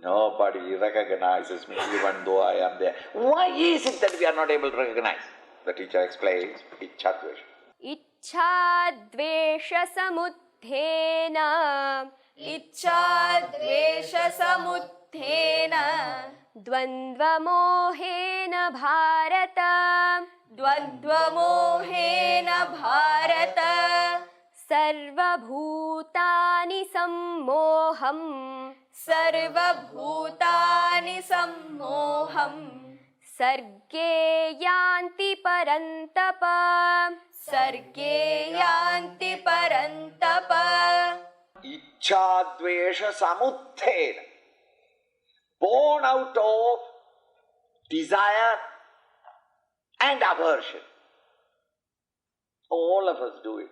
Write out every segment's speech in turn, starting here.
Nobody recognizes me even though I am there. Why is it that we are not able to recognize? The teacher explains, Ichchadvesha. Ichchadvesha samuddhena. Ichchadvesha samuddhena. Dvandva mohena bharata. Dvandva mohena bharata. Sarvabhutani sammoham. Sarvabhutani sammoham. Sarge yanti parantapa. Sarge yanti parantapa. Ichchadvesha samuddhena. Born out of desire and aversion. All of us do it.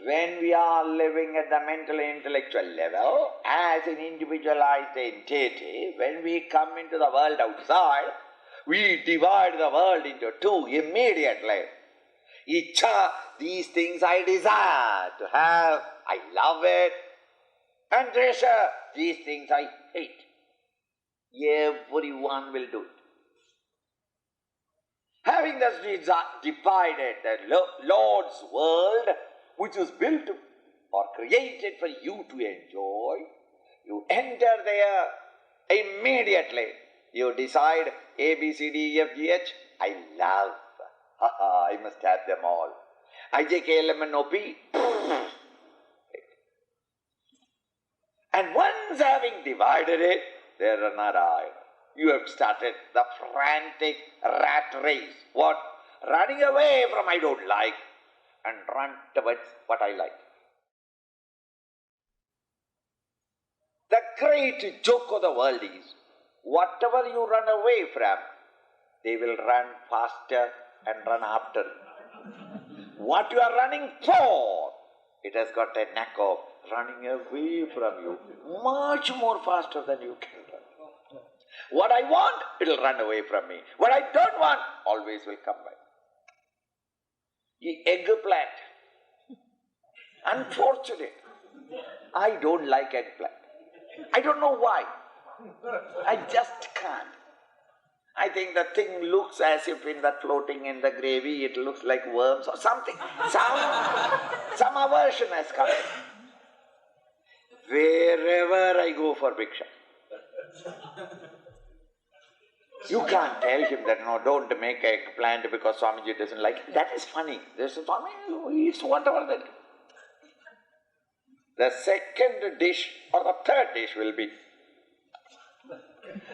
When we are living at the mental and intellectual level, as an individualized entity, when we come into the world outside, we divide the world into two immediately. Ichcha, these things I desire to have, I love it. And dvesha, these things I hate. Everyone will do it. Having thus divided the Lord's world, which was built or created for you to enjoy, you enter there immediately. You decide A, B, C, D, E, F, G, H, I love. I must have them all. I, J, K, L, M, N, O, P. And once having divided it, there are Narayana. You have started the frantic rat race. What? Running away from I don't like and run towards what I like. The great joke of the world is, whatever you run away from, they will run faster and run after you. What you are running for, it has got a knack of running away from you much more faster than you can run. What I want, it will run away from me. What I don't want, always will come back. The eggplant. Unfortunate. I don't like eggplant. I don't know why. I just can't. I think the thing looks as if in that floating in the gravy, it looks like worms or something. Some aversion has come in. Wherever I go for bhiksha. You can't tell him that, no, don't make eggplant because Swamiji doesn't like it. That is funny. There's a Swami who eats whatever that. The second dish or the third dish will be.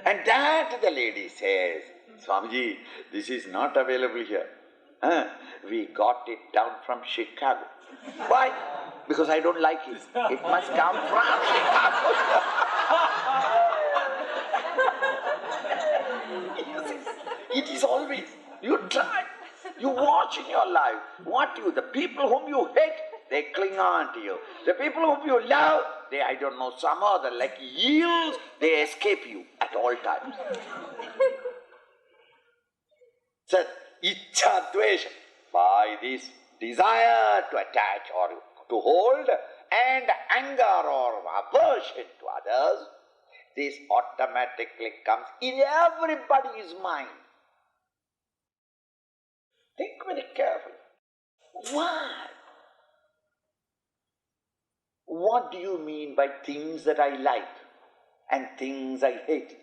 And that the lady says, Swamiji, this is not available here. We got it down from Chicago. Why? Because I don't like it. It must come from Chicago. It is always, you try, you watch in your life, the people whom you hate, they cling on to you. The people whom you love, they, I don't know, some other, like eels, they escape you at all times. So, Ichchadvesha, by this desire to attach or to hold, and anger or aversion to others, this automatically comes in everybody's mind. Think very carefully. Why? What do you mean by things that I like and things I hate?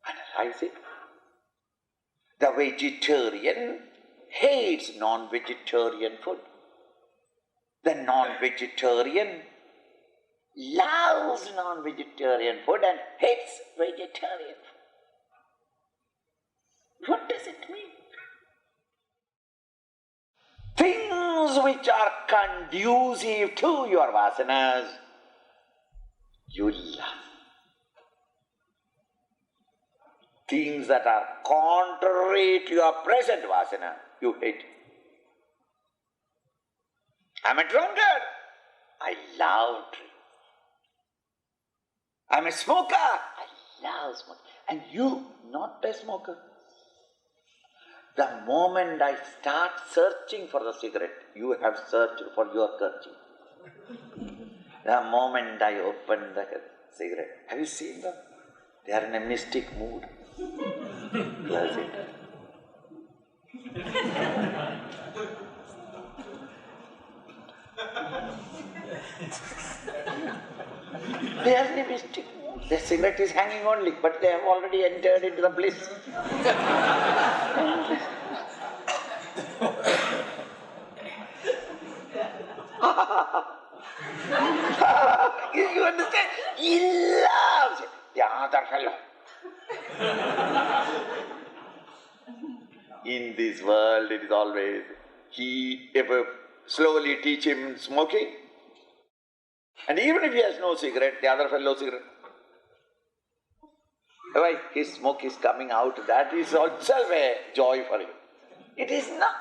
Analyze it. The vegetarian hates non-vegetarian food. The The non-vegetarian loves non-vegetarian food and hates vegetarian food. What does it mean? Things which are conducive to your vasanas, you love. Things that are contrary to your present vasana, you hate. I'm a drunkard. I love drink. I'm a smoker. I love smoking. And you, not a smoker. The moment I start searching for the cigarette, you have searched for your kerchief. The moment I open the cigarette, have you seen them? They are in a mystic mood. Close it. They are in a mystic mood. The cigarette is hanging only, but they have already entered into the bliss. You understand? He loves it. The other fellow. In this world, it is always, he ever slowly teach him smoking. And even if he has no cigarette, the other fellow cigarette. Why? His smoke is coming out. That is itself a joy for him. It is not.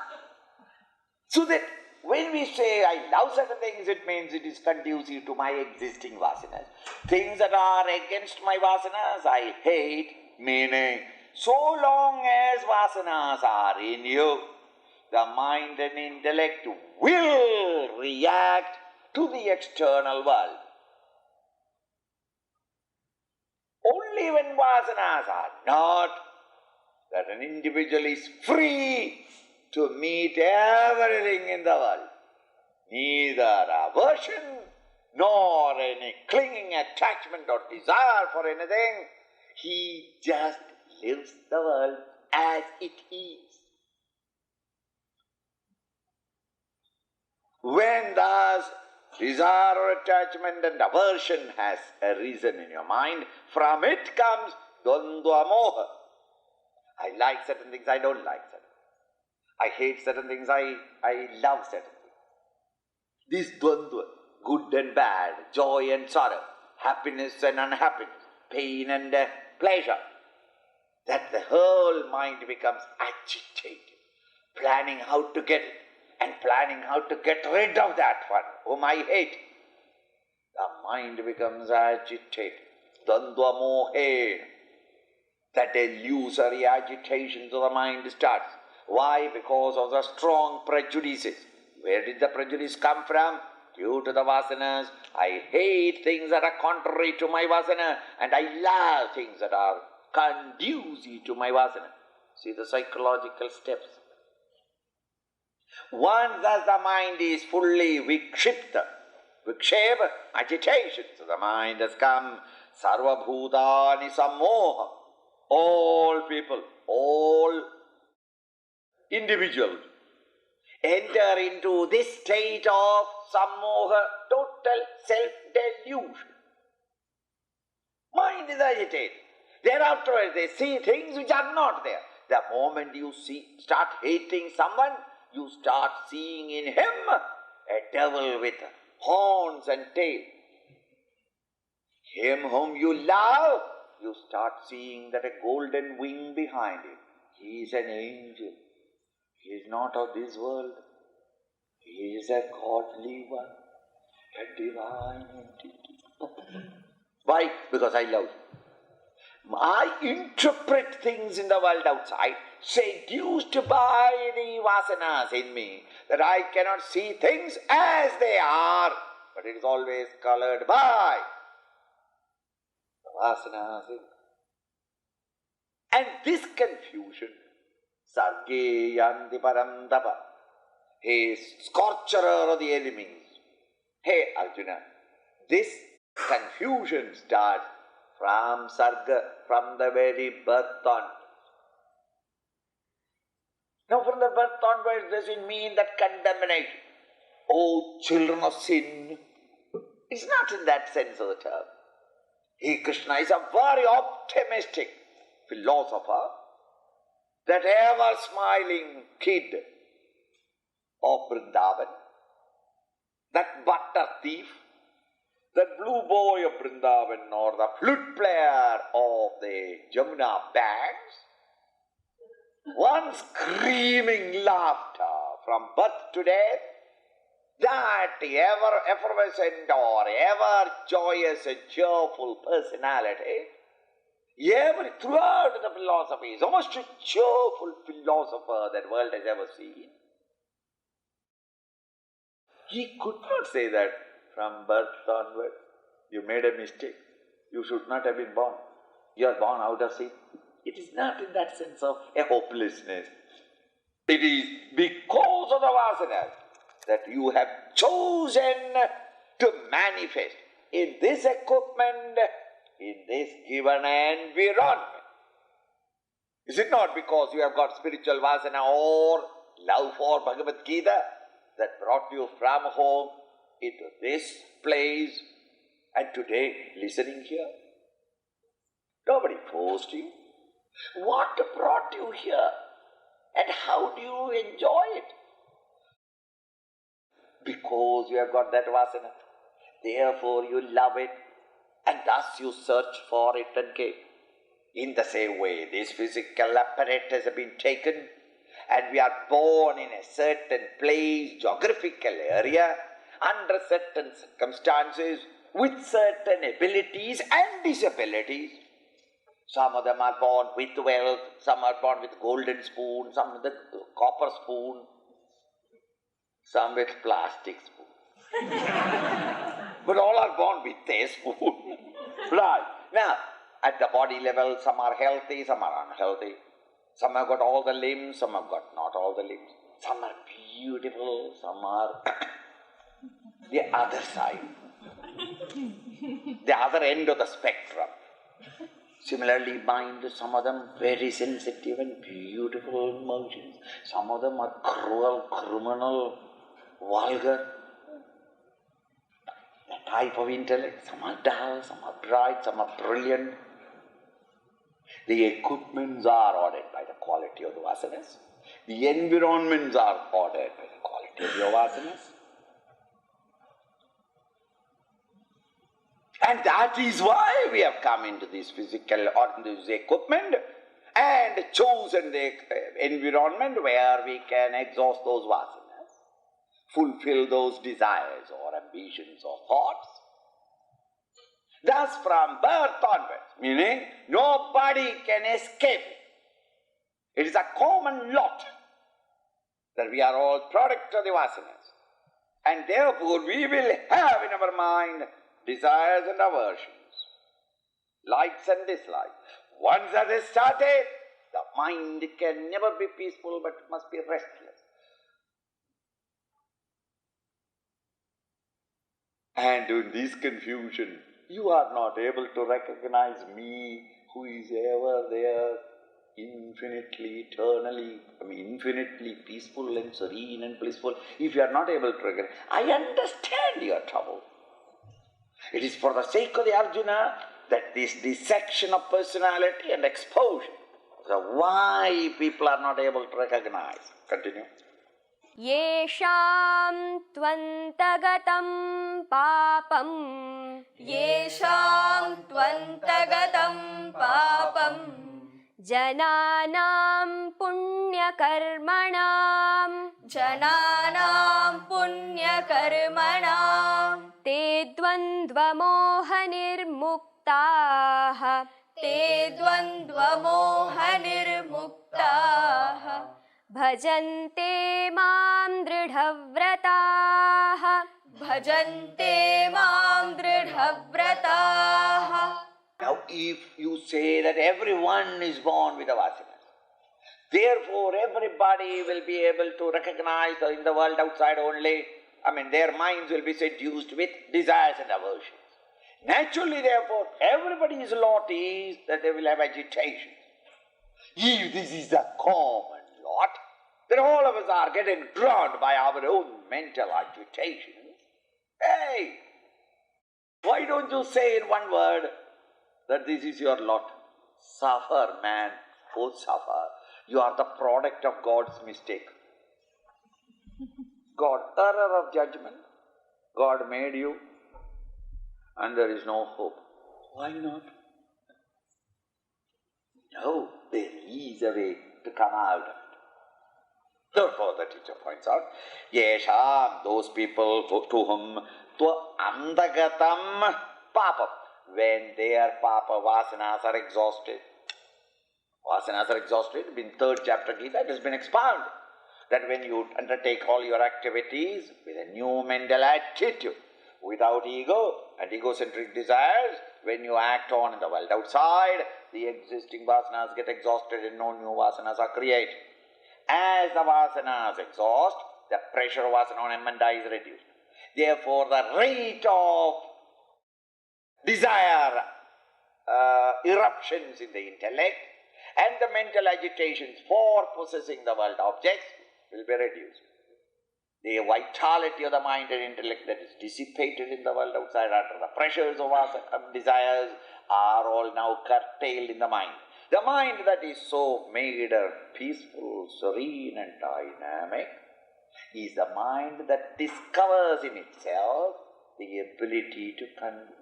So that when we say, I love certain things, it means it is conducive to my existing vasanas. Things that are against my vasanas, I hate, meaning, so long as vasanas are in you, the mind and intellect will react to the external world. Only when vasanas are not, that an individual is free to meet everything in the world. Neither aversion nor any clinging attachment or desire for anything. He just lives the world as it is. When thus desire or attachment and aversion has arisen in your mind, from it comes dvandva moha. I like certain things, I don't like certain things. I hate certain things, I love certain things. This dvandva, good and bad, joy and sorrow, happiness and unhappiness, pain and pleasure, that the whole mind becomes agitated, planning how to get it, and planning how to get rid of that one whom I hate. The mind becomes agitated. Dvandva mohe. That illusory agitation of the mind starts. Why? Because of the strong prejudices. Where did the prejudice come from? Due to the vasanas. I hate things that are contrary to my vasana, and I love things that are conducive to my vasana. See the psychological steps. Once as the mind is fully vikshipta, viksheva, agitation, so the mind has come, sarva bhutani sammoha, all people, all individuals enter into this state of sammoha, total self-delusion. Mind is agitated. Thereafter they see things which are not there. The moment you start hating someone, you start seeing in him a devil with horns and tail. Him whom you love, you start seeing that a golden wing behind him. He is an angel. He is not of this world. He is a godly one, a divine entity. Why? Because I love him. I interpret things in the world outside, seduced by the vasanas in me, that I cannot see things as they are, but it is always colored by the vasanas in me. And this confusion, sarge yanti parandapa, hey scorcher of the enemies, hey Arjuna, this confusion starts from sarga, from the very birth on. Now from the birth onwards, does it mean that condemnation? oh children of sin. It's not in that sense of the term. Krishna is a very optimistic philosopher, that ever-smiling kid of Vrindavan, that butter thief, that blue boy of Vrindavan, or the flute player of the Jamuna banks, one screaming laughter from birth to death, that ever effervescent or ever joyous and cheerful personality, throughout the philosophy, is the most cheerful philosopher that world has ever seen. He could not say that from birth onwards, you made a mistake, you should not have been born, you are born out of sin. It is not in that sense of a hopelessness. It is because of the vasanas that you have chosen to manifest in this equipment, in this given environment. Is it not because you have got spiritual vasana or love for Bhagavad Geeta that brought you from home into this place and today listening here? Nobody forced you. What brought you here and how do you enjoy it? Because you have got that vasana. Therefore you love it and thus you search for it and came. In the same way, this physical apparatus has been taken and we are born in a certain place, geographical area, under certain circumstances, with certain abilities and disabilities. Some of them are born with wealth, some are born with golden spoon, some with the copper spoon, some with plastic spoon. But all are born with a spoon. Right. Now, at the body level, some are healthy, some are unhealthy. Some have got all the limbs, some have got not all the limbs. Some are beautiful, some are the other side, the other end of the spectrum. Similarly, mind, some of them very sensitive and beautiful emotions. Some of them are cruel, criminal, vulgar. The type of intellect, some are dull, some are bright, some are brilliant. The equipments are ordered by the quality of the vasanas. The environments are ordered by the quality of your vasanas. And that is why we have come into this physical or this equipment and chosen the environment where we can exhaust those vasanas, fulfill those desires or ambitions or thoughts. Thus from birth onwards, meaning nobody can escape it. It is a common lot that we are all product of the vasanas. And therefore we will have in our mind desires and aversions, likes and dislikes. Once that is started, the mind can never be peaceful but must be restless. And in this confusion, you are not able to recognize me who is ever there, infinitely, eternally, infinitely peaceful and serene and blissful. If you are not able to recognize, I understand your trouble. It is for the sake of the Arjuna that this dissection of personality and exposure. So why people are not able to recognize? Continue. येषां त्वन्तगतं पापं येषां त्वन्तगतं पापं जनानां पुण्यकर्मणां ते द्वन्द्वमोहनिर्मुक्ताः भजन्ते मां दृढव्रताः Now if you say that everyone is born with a vasana, therefore everybody will be able to recognize in the world outside only, their minds will be seduced with desires and aversions. Naturally, therefore, everybody's lot is that they will have agitation. If this is the common lot, Then all of us are getting drawn by our own mental agitations. Hey, why don't you say in one word that this is your lot? Suffer, man. Oh, suffer. You are the product of God's mistake. God, error of judgment. God made you and there is no hope. Why not? No, there is a way to come out of it. Therefore, the teacher points out, Yesham, those people to whom tva andagatam papam, when their papa vasanas are exhausted. Vasanas are exhausted. In 3rd chapter Gita, it has been expounded that when you undertake all your activities with a new mental attitude, without ego and egocentric desires, when you act on in the world outside, the existing vasanas get exhausted and no new vasanas are created. As the vasanas exhaust, the pressure of vasana on emanda is reduced. Therefore, the rate of desire eruptions in the intellect and the mental agitations for possessing the world objects will be reduced. The vitality of the mind and intellect that is dissipated in the world outside under the pressures of desires are all now curtailed in the mind. The mind that is so made peaceful, serene and dynamic is the mind that discovers in itself the ability to contemplate.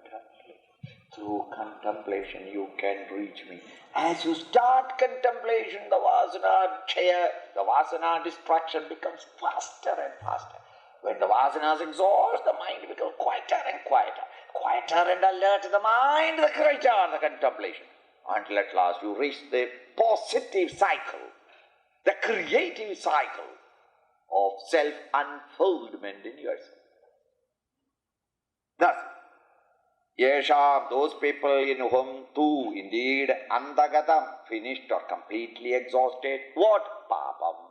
Through contemplation you can reach me. As you start contemplation, the vasana destruction becomes faster and faster. When the vasanas exhaust, the mind becomes quieter and quieter. Quieter and alert the mind, the greater the contemplation. Until at last you reach the positive cycle, the creative cycle of self-unfoldment in yourself. Thus, Yesham, those people in whom too indeed andagatam, finished or completely exhausted. What? Papam.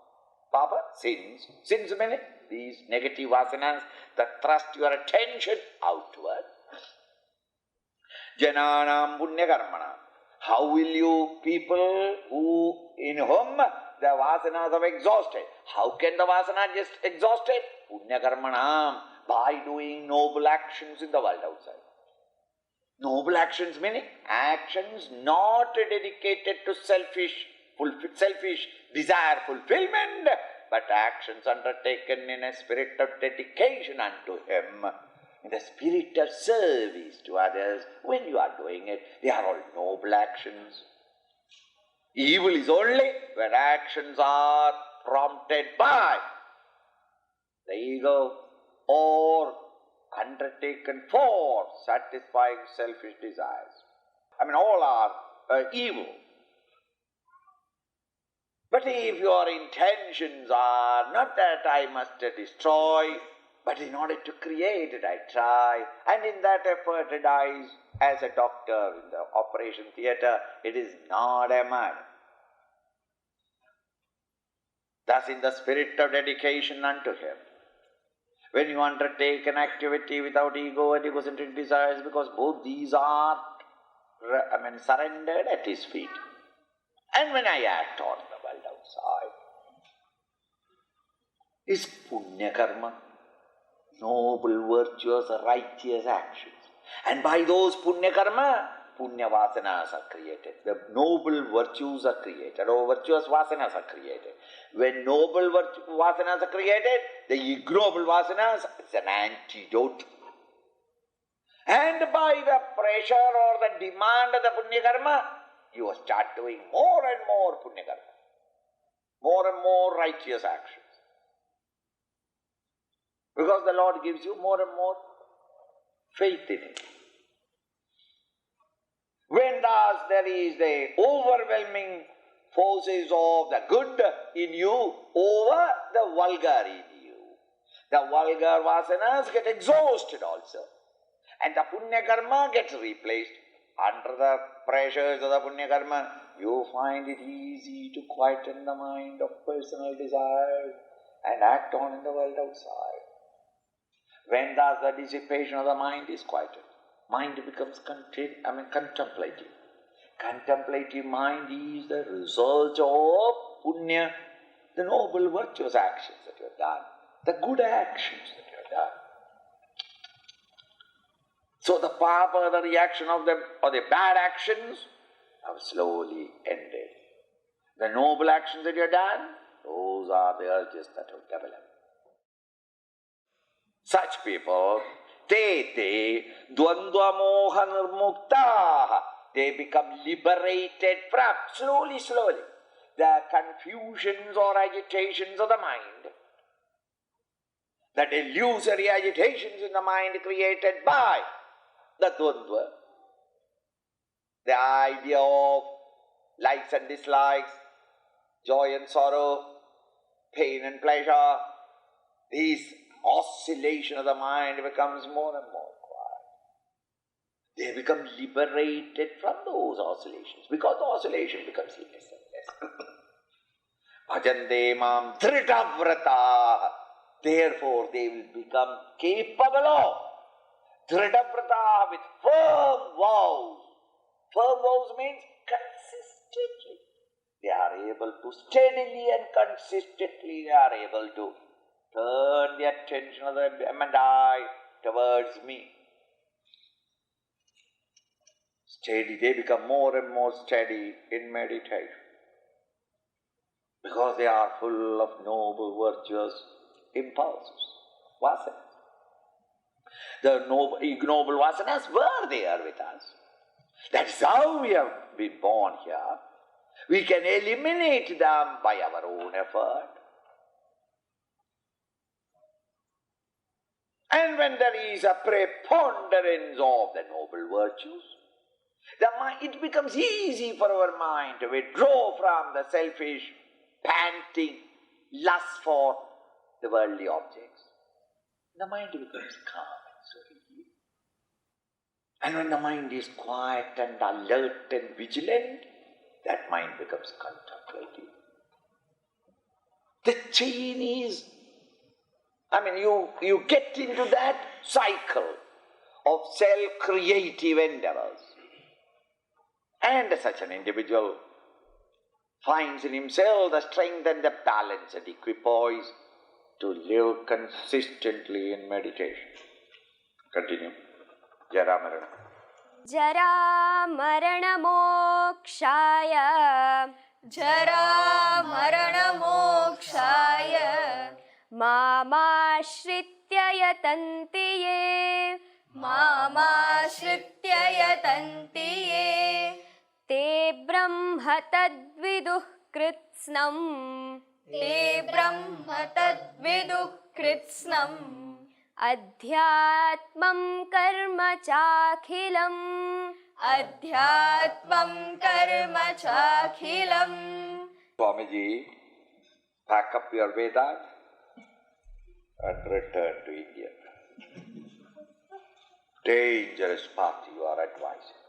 Papa? Sins. Sins meaning these negative vasanas that thrust your attention outward. Jananam punyakarmana. How will you people in whom the vasanas have exhausted? How can the vasana just exhausted? Punyakarmanam, by doing noble actions in the world outside. Noble actions meaning actions not dedicated to selfish desire fulfillment, but actions undertaken in a spirit of dedication unto Him, in the spirit of service to others. When you are doing it, they are all noble actions. Evil is only when actions are prompted by the ego or undertaken for satisfying selfish desires. All are evil. But if your intentions are not that I must destroy, but in order to create it I try, and in that effort it dies as a doctor in the operation theatre, it is not a murder. Thus in the spirit of dedication unto Him, when you undertake an activity without ego and egocentric desires, because both these are surrendered at His feet. And when I act on the world outside, is punya karma, noble, virtuous, righteous actions. And by those punya karma, punya vasanas are created. The noble virtues are created, or virtuous vasanas are created. When noble vasanas are created, the ignoble vasanas is an antidote. And by the pressure or the demand of the punya karma, you start doing more and more punya karma, more and more righteous actions. Because the Lord gives you more and more faith in Him. When thus there is the overwhelming forces of the good in you over the vulgar in you, the vulgar vasanas get exhausted also, and the punya karma gets replaced. Under the pressures of the punya karma, you find it easy to quieten the mind of personal desires and act on in the world outside. When thus the dissipation of the mind is quieted, mind becomes contemplative. Contemplative mind is the result of punya, the noble virtuous actions that you have done, the good actions that you have done. So the papa, the reaction of them, or the bad actions have slowly ended. The noble actions that you have done, those are the urges that have developed. Such people, te dvandva moha nirmuktaha, they become liberated from, slowly, the confusions or agitations of the mind, the delusory agitations in the mind created by the dvandva, the idea of likes and dislikes, joy and sorrow, pain and pleasure. This oscillation of the mind becomes more and more quiet. They become liberated from those oscillations because the oscillation becomes less and less. Bhajante mam dhridavrata. Therefore, they will become capable of dhridavrata, with firm vows. Firm vows means consistently. They are able to steadily and consistently, they are able to turn the attention of them and eye towards me. Steady, they become more and more steady in meditation because they are full of noble, virtuous impulses, vasanas. The ignoble vasanas were there with us. That's how we have been born here. We can eliminate them by our own effort. And when there is a preponderance of the noble virtues, it becomes easy for our mind to withdraw from the selfish, panting lust for the worldly objects. The mind becomes calm and serene. And when the mind is quiet and alert and vigilant, that mind becomes contemplative. The chain is, you get into that cycle of self-creative endeavors. And such an individual finds in himself the strength and the balance and equipoise to live consistently in meditation. Continue. Jara Marana. Jara Marana Mokshaya, Jara Marana Mokshaya, Mamashritya yatanti ye, Mamashritya yatanti ye, Te Brahma Tadviduh Kritsnam, Te Brahma Tadviduh Kritsnam, Adhyatmam Karma Chakhilam, Adhyatmam Karma Chakhilam. Swamiji, pack up your Vedas and return to India. Dangerous path you are advising.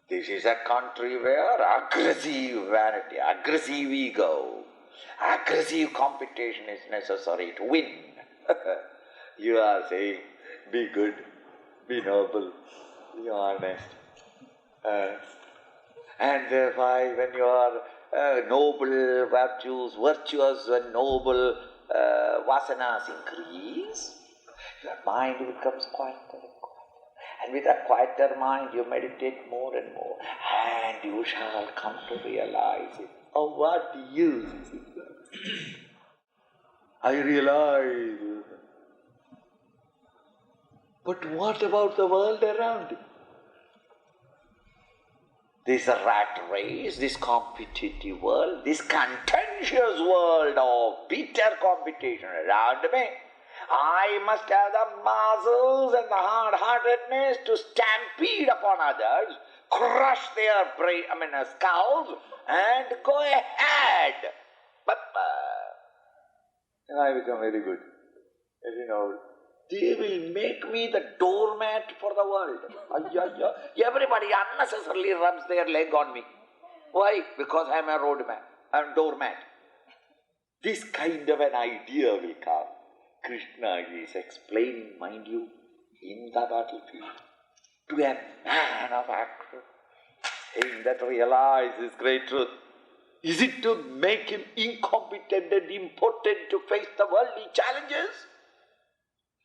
This is a country where aggressive vanity, aggressive ego, aggressive competition is necessary to win. You are saying, be good, be noble, be honest. And thereby when you are noble virtues, virtuous and noble vasanas increase, your mind becomes quieter and quieter. And with a quieter mind you meditate more and more, and you shall come to realize it. Of what use is it? I realize. But what about the world around you? This rat race, this competitive world, this contentious world of bitter competition around me, I must have the muscles and the hard-heartedness to stampede upon others, crush their skulls, and go ahead. But I become very good, very noble. They will make me the doormat for the world. Everybody unnecessarily rubs their leg on me. Why? Because I am a roadman, I am doormat. This kind of an idea will come. Krishna is explaining, mind you, in the battlefield to a man of action, saying that realize this great truth. Is it to make him incompetent and impotent to face the worldly challenges?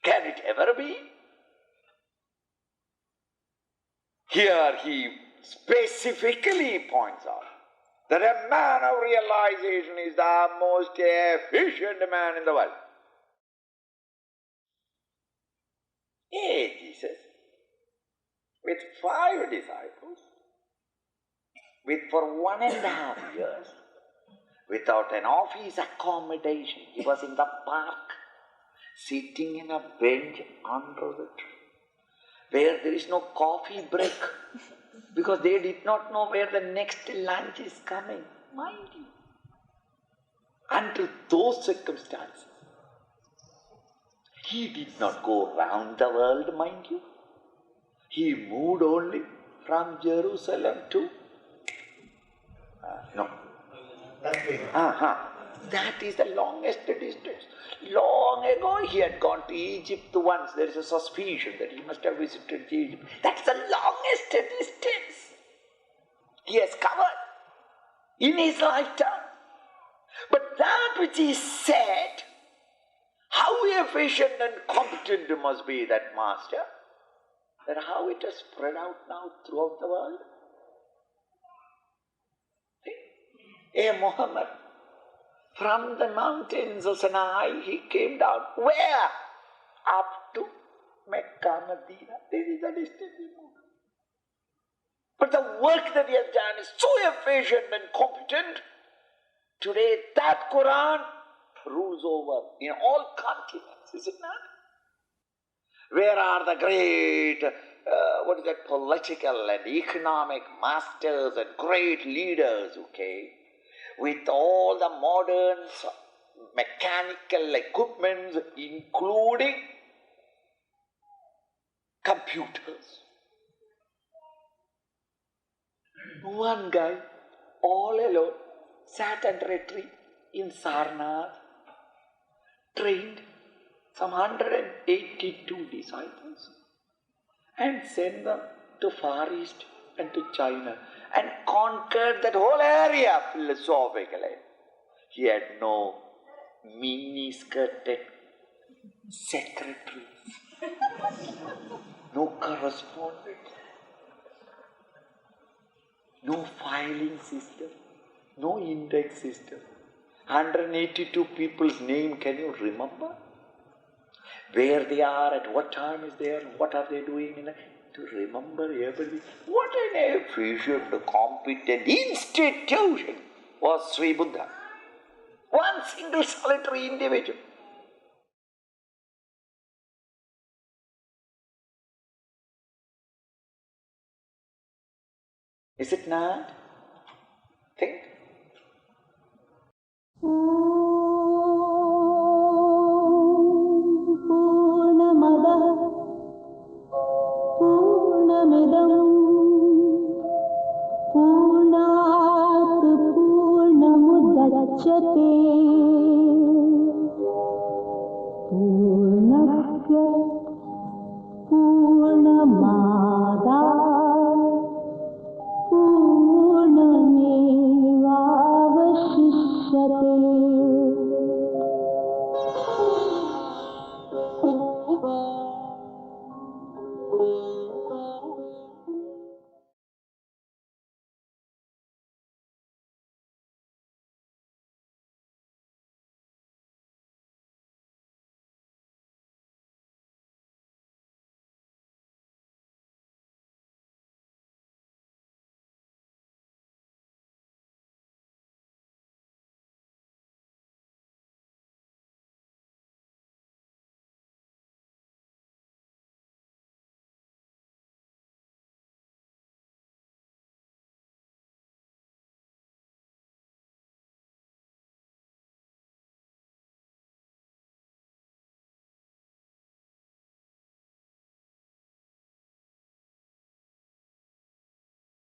Can it ever be? Here he specifically points out that a man of realization is the most efficient man in the world. Hey, Jesus, with 5 disciples, for 1.5 years, without an office accommodation, he was in the park, sitting in a bench under the tree, where there is no coffee break, because they did not know where the next lunch is coming, mind you. Under those circumstances, he did not go round the world, mind you. He moved only from Jerusalem to that is the longest distance. Long ago he had gone to Egypt once. There is a suspicion that he must have visited Egypt. That's the longest distance he has covered in his lifetime. But that which he said, how efficient and competent must be that master, that how it has spread out now throughout the world. Muhammad, from the mountains of Sinai, he came down. Where? Up to Mecca, Medina. This is the distance he moved. But the work that he has done is so efficient and competent. Today, that Quran rules over in all continents, is it not? Where are the great, political and economic masters and great leaders who came with all the modern mechanical equipments, including computers? One guy, all alone, sat under a tree in Sarnath, trained some 182 disciples and sent them to Far East and to China and conquered that whole area philosophically. He had no mini-skirted secretaries, no correspondence, no filing system, no index system. 182 people's name, can you remember? Where they are, at what time is there, what are they doing, to remember everything. What an efficient, competent institution was Sri Buddha. One single solitary individual. Is it not? Think.